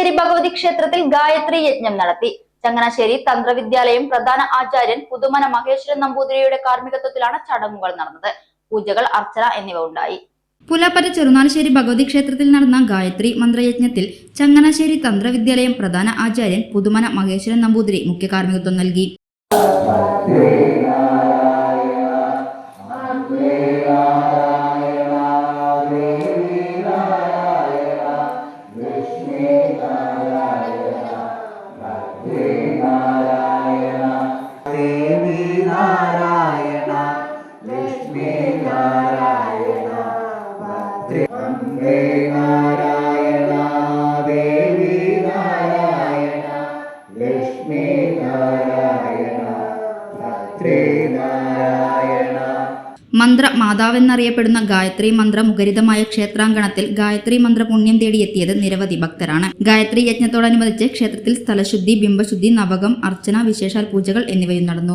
ചങ്ങനാശ്ശേരി ഭഗവതി ക്ഷേത്രത്തിൽ ഗായത്രി യജ്ഞം നടത്തി. ചങ്ങനാശ്ശേരി തന്ത്രവിദ്യാലയം പ്രധാന ആചാര്യൻ പുതുമന മഹേശ്വരൻ നമ്പൂതിരിയുടെ കാർമ്മികത്വത്തിലാണ് ചടങ്ങുകൾ നടന്നത്. പൂജകൾ, അർച്ചന എന്നിവ ഉണ്ടായി. പുലാപ്പറ്റ ചെറുനാശ്ശേരി ഭഗവതി ക്ഷേത്രത്തിൽ നടന്ന ഗായത്രി മന്ത്രയജ്ഞത്തിൽ ചങ്ങനാശ്ശേരി തന്ത്രവിദ്യാലയം പ്രധാന ആചാര്യൻ പുതുമന മഹേശ്വരൻ നമ്പൂതിരി മുഖ്യ കാർമ്മികത്വം നൽകി. മന്ത്ര മാതാവെന്നറിയപ്പെടുന്ന ഗായത്രി മന്ത്ര മുഖരിതമായ ക്ഷേത്രാങ്കണത്തിൽ ഗായത്രി മന്ത്ര പുണ്യം തേടിയെത്തിയത് നിരവധി ഭക്തരാണ്. ഗായത്രി യജ്ഞത്തോടനുബന്ധിച്ച് ക്ഷേത്രത്തിൽ സ്ഥലശുദ്ധി, ബിംബശുദ്ധി, നവകം, അർച്ചന, വിശേഷാൽ പൂജകൾ എന്നിവയും നടന്നു.